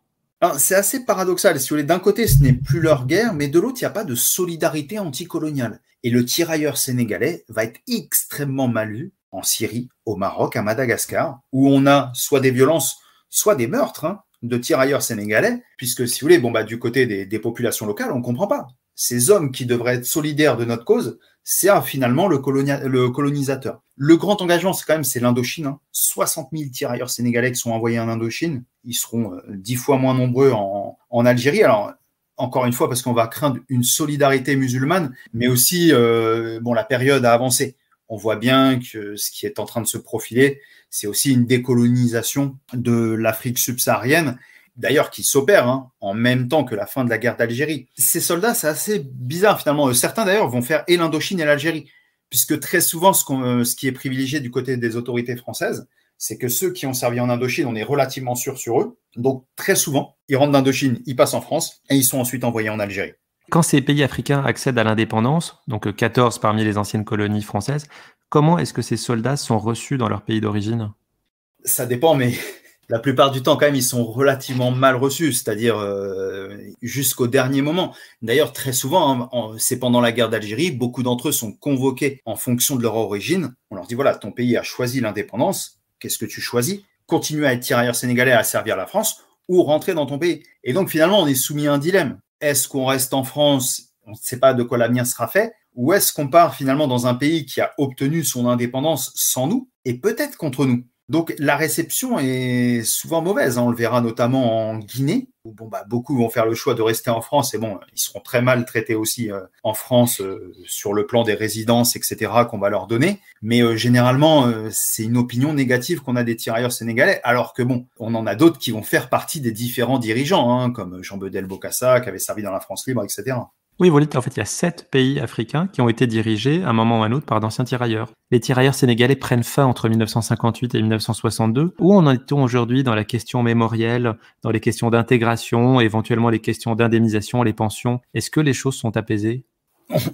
C'est assez paradoxal. Si vous voulez, d'un côté, ce n'est plus leur guerre, mais de l'autre, il n'y a pas de solidarité anticoloniale. Et le tirailleur sénégalais va être extrêmement mal vu en Syrie, au Maroc, à Madagascar, où on a soit des violences, soit des meurtres de tirailleurs sénégalais, puisque si vous voulez, du côté des populations locales, on ne comprend pas. Ces hommes qui devraient être solidaires de notre cause, c'est finalement le colonisateur. Le grand engagement, c'est l'Indochine. 60 000 tirailleurs sénégalais qui sont envoyés en Indochine. Ils seront 10 fois moins nombreux en Algérie. Alors, encore une fois, parce qu'on va craindre une solidarité musulmane, mais aussi, la période a avancé. On voit bien que ce qui est en train de se profiler, c'est aussi une décolonisation de l'Afrique subsaharienne, d'ailleurs qui s'opère en même temps que la fin de la guerre d'Algérie. Ces soldats, c'est assez bizarre finalement. Certains d'ailleurs vont faire et l'Indochine et l'Algérie, puisque très souvent, ce qui est privilégié du côté des autorités françaises, c'est que ceux qui ont servi en Indochine, on est relativement sûr sur eux. Donc très souvent, ils rentrent d'Indochine, ils passent en France et ils sont ensuite envoyés en Algérie. Quand ces pays africains accèdent à l'indépendance, donc 14 parmi les anciennes colonies françaises, comment est-ce que ces soldats sont reçus dans leur pays d'origine ? Ça dépend, mais la plupart du temps, quand même, ils sont relativement mal reçus, c'est-à-dire jusqu'au dernier moment. D'ailleurs, très souvent, c'est pendant la guerre d'Algérie, beaucoup d'entre eux sont convoqués en fonction de leur origine. On leur dit, voilà, ton pays a choisi l'indépendance, qu'est-ce que tu choisis ? Continuer à être tirailleur sénégalais, à servir la France, ou rentrer dans ton pays. Et donc, finalement, on est soumis à un dilemme. Est-ce qu'on reste en France, on ne sait pas de quoi l'avenir sera fait, ou est-ce qu'on part finalement dans un pays qui a obtenu son indépendance sans nous, et peut-être contre nous ? Donc la réception est souvent mauvaise, hein. On le verra notamment en Guinée, où beaucoup vont faire le choix de rester en France, et ils seront très mal traités aussi en France sur le plan des résidences, etc., qu'on va leur donner. Mais généralement, c'est une opinion négative qu'on a des tirailleurs sénégalais, alors que on en a d'autres qui vont faire partie des différents dirigeants, hein, comme Jean Bedel Bokassa, qui avait servi dans la France libre, etc. Oui, vous dites, en fait, il y a 7 pays africains qui ont été dirigés, à un moment ou à un autre, par d'anciens tirailleurs. Les tirailleurs sénégalais prennent fin entre 1958 et 1962. Où en est-on aujourd'hui dans la question mémorielle, dans les questions d'intégration, éventuellement les questions d'indemnisation, les pensions? Est-ce que les choses sont apaisées?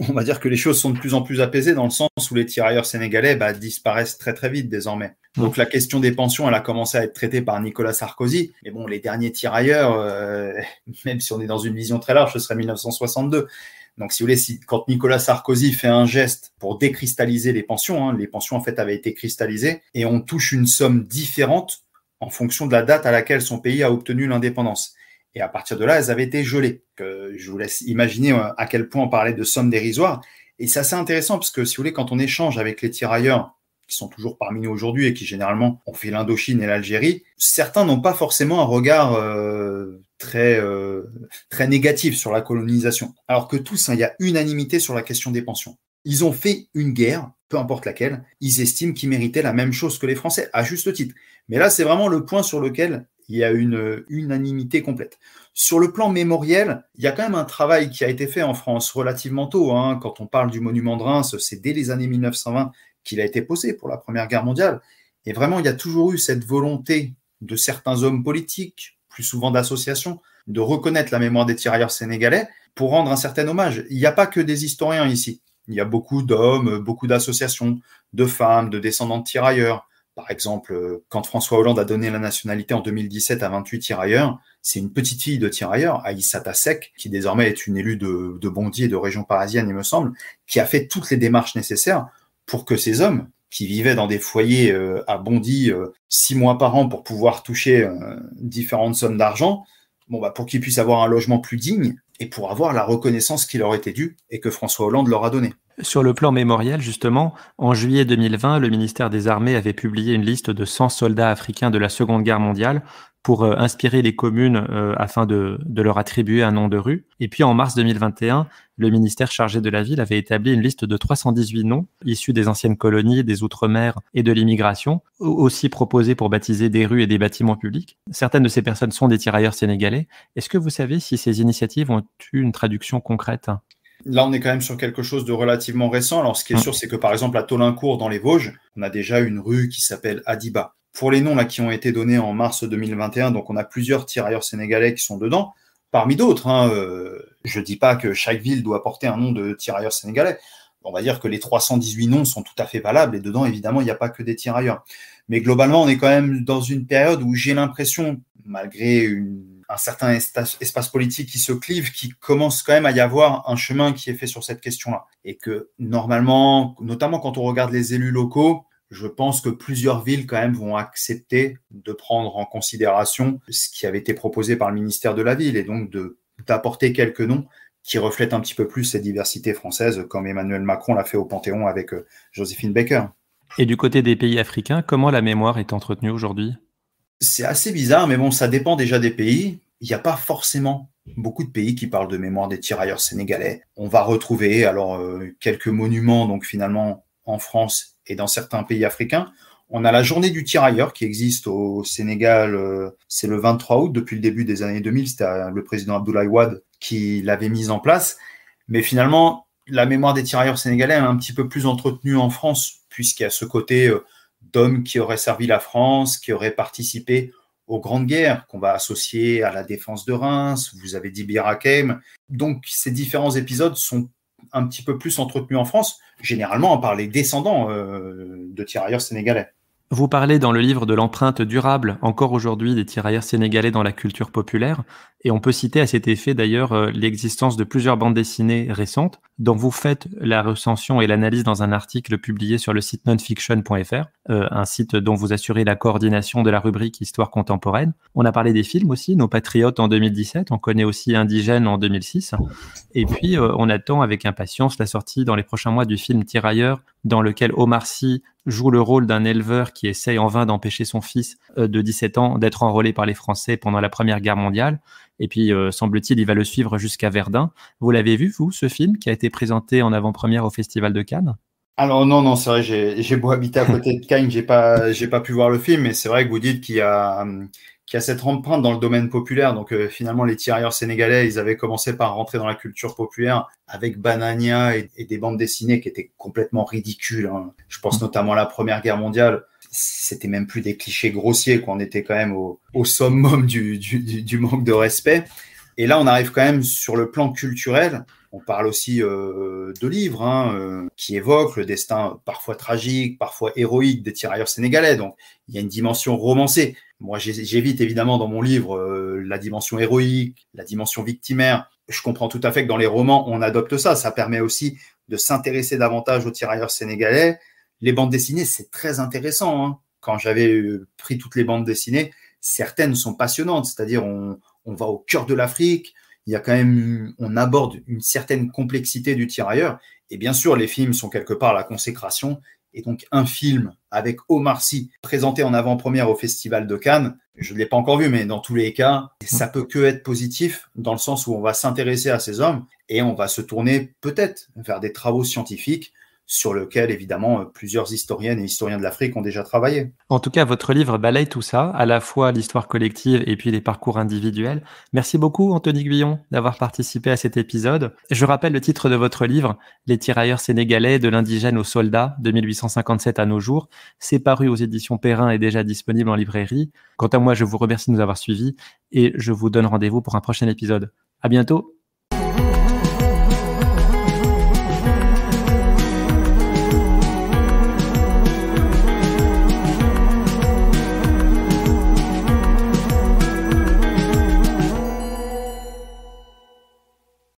On va dire que les choses sont de plus en plus apaisées dans le sens où les tirailleurs sénégalais disparaissent très très vite désormais. Donc la question des pensions, elle a commencé à être traitée par Nicolas Sarkozy. Mais les derniers tirailleurs, même si on est dans une vision très large, ce serait 1962. Donc si vous voulez, quand Nicolas Sarkozy fait un geste pour décristalliser les pensions, hein, les pensions en fait avaient été cristallisées, et on touche une somme différente en fonction de la date à laquelle son pays a obtenu l'indépendance. Et à partir de là, elles avaient été gelées. Je vous laisse imaginer à quel point on parlait de sommes dérisoires. Et c'est assez intéressant parce que, si vous voulez, quand on échange avec les tirailleurs qui sont toujours parmi nous aujourd'hui et qui généralement ont fait l'Indochine et l'Algérie, certains n'ont pas forcément un regard très négatif sur la colonisation. Alors que tous, il y a unanimité sur la question des pensions. Ils ont fait une guerre, peu importe laquelle, ils estiment qu'ils méritaient la même chose que les Français, à juste titre. Mais là, c'est vraiment le point sur lequel il y a une unanimité complète. Sur le plan mémoriel, il y a quand même un travail qui a été fait en France relativement tôt, hein. Quand on parle du monument de Reims, c'est dès les années 1920 qu'il a été posé pour la Première Guerre mondiale. Et vraiment, il y a toujours eu cette volonté de certains hommes politiques, plus souvent d'associations, de reconnaître la mémoire des tirailleurs sénégalais pour rendre un certain hommage. Il n'y a pas que des historiens ici. Il y a beaucoup d'hommes, beaucoup d'associations, de femmes, de descendants de tirailleurs. Par exemple, quand François Hollande a donné la nationalité en 2017 à 28 tirailleurs, c'est une petite fille de tirailleurs, Aïssata Seck, qui désormais est une élue de Bondy et de région parisienne, il me semble, qui a fait toutes les démarches nécessaires pour que ces hommes, qui vivaient dans des foyers à Bondy 6 mois par an pour pouvoir toucher différentes sommes d'argent, pour qu'ils puissent avoir un logement plus digne et pour avoir la reconnaissance qui leur était due et que François Hollande leur a donnée. Sur le plan mémoriel, justement, en juillet 2020, le ministère des Armées avait publié une liste de 100 soldats africains de la Seconde Guerre mondiale pour inspirer les communes afin de leur attribuer un nom de rue. Et puis en mars 2021, le ministère chargé de la ville avait établi une liste de 318 noms issus des anciennes colonies, des Outre-mer et de l'immigration, aussi proposés pour baptiser des rues et des bâtiments publics. Certaines de ces personnes sont des tirailleurs sénégalais. Est-ce que vous savez si ces initiatives ont eu une traduction concrète ? Là, on est quand même sur quelque chose de relativement récent. Alors, ce qui est sûr, c'est que par exemple, à Taulincourt, dans les Vosges, on a déjà une rue qui s'appelle Adiba. Pour les noms là qui ont été donnés en mars 2021, donc on a plusieurs tirailleurs sénégalais qui sont dedans, parmi d'autres. Je dis pas que chaque ville doit porter un nom de tirailleurs sénégalais. On va dire que les 318 noms sont tout à fait valables et dedans, évidemment, il n'y a pas que des tirailleurs. Mais globalement, on est quand même dans une période où j'ai l'impression, malgré un certain espace politique qui se clive, qui commence quand même à y avoir un chemin qui est fait sur cette question-là. Et que normalement, notamment quand on regarde les élus locaux, je pense que plusieurs villes quand même vont accepter de prendre en considération ce qui avait été proposé par le ministère de la Ville et donc d'apporter quelques noms qui reflètent un petit peu plus cette diversité française, comme Emmanuel Macron l'a fait au Panthéon avec Joséphine Baker. Et du côté des pays africains, comment la mémoire est entretenue aujourd'hui ? C'est assez bizarre, mais ça dépend déjà des pays. Il n'y a pas forcément beaucoup de pays qui parlent de mémoire des tirailleurs sénégalais. On va retrouver quelques monuments, donc finalement en France et dans certains pays africains. On a la journée du tirailleur qui existe au Sénégal, c'est le 23 août, depuis le début des années 2000, c'était le président Abdoulaye Wade qui l'avait mise en place. Mais finalement, la mémoire des tirailleurs sénégalais est un petit peu plus entretenue en France, puisqu'il y a ce côté d'hommes qui auraient servi la France, qui auraient participé aux grandes guerres, qu'on va associer à la défense de Reims, vous avez dit Bir Hakeim. Donc ces différents épisodes sont un petit peu plus entretenus en France, généralement par les descendants de tirailleurs sénégalais. Vous parlez dans le livre de l'empreinte durable, encore aujourd'hui, des tirailleurs sénégalais dans la culture populaire, et on peut citer à cet effet d'ailleurs l'existence de plusieurs bandes dessinées récentes, dont vous faites la recension et l'analyse dans un article publié sur le site nonfiction.fr, un site dont vous assurez la coordination de la rubrique Histoire contemporaine. On a parlé des films aussi, Nos Patriotes en 2017, on connaît aussi Indigène en 2006, et puis on attend avec impatience la sortie dans les prochains mois du film Tirailleurs dans lequel Omar Sy joue le rôle d'un éleveur qui essaye en vain d'empêcher son fils de 17 ans d'être enrôlé par les Français pendant la Première Guerre mondiale. Et puis, semble-t-il, il va le suivre jusqu'à Verdun. Vous l'avez vu, vous, ce film qui a été présenté en avant-première au Festival de Cannes? Alors non, c'est vrai, j'ai beau habiter à côté de Cannes, j'ai pas pu voir le film, mais c'est vrai que vous dites qu'il y a cette empreinte dans le domaine populaire. Donc finalement, les tirailleurs sénégalais, ils avaient commencé par rentrer dans la culture populaire avec Banania et des bandes dessinées qui étaient complètement ridicules, hein. Je pense notamment à la Première Guerre mondiale. C'était même plus des clichés grossiers, quoi. On était quand même au summum du manque de respect. Et là, on arrive quand même sur le plan culturel. On parle aussi de livres, hein, qui évoquent le destin parfois tragique, parfois héroïque des tirailleurs sénégalais. Donc, il y a une dimension romancée. Moi, j'évite évidemment dans mon livre la dimension héroïque, la dimension victimaire. Je comprends tout à fait que dans les romans, on adopte ça. Ça permet aussi de s'intéresser davantage aux tirailleurs sénégalais. Les bandes dessinées, c'est très intéressant, hein. Quand j'avais pris toutes les bandes dessinées, certaines sont passionnantes. C'est-à-dire, on va au cœur de l'Afrique. Il y a quand même, on aborde une certaine complexité du tirailleur. Et bien sûr, les films sont quelque part la consécration. Et donc, un film avec Omar Sy présenté en avant-première au Festival de Cannes, je ne l'ai pas encore vu, mais dans tous les cas, ça peut que être positif dans le sens où on va s'intéresser à ces hommes et on va se tourner peut-être vers des travaux scientifiques sur lequel, évidemment, plusieurs historiennes et historiens de l'Afrique ont déjà travaillé. En tout cas, votre livre balaye tout ça, à la fois l'histoire collective et puis les parcours individuels. Merci beaucoup, Anthony Guyon, d'avoir participé à cet épisode. Je rappelle le titre de votre livre, Les tirailleurs sénégalais de l'indigène au soldat, de 1857 à nos jours. C'est paru aux éditions Perrin et déjà disponible en librairie. Quant à moi, je vous remercie de nous avoir suivis et je vous donne rendez-vous pour un prochain épisode. À bientôt.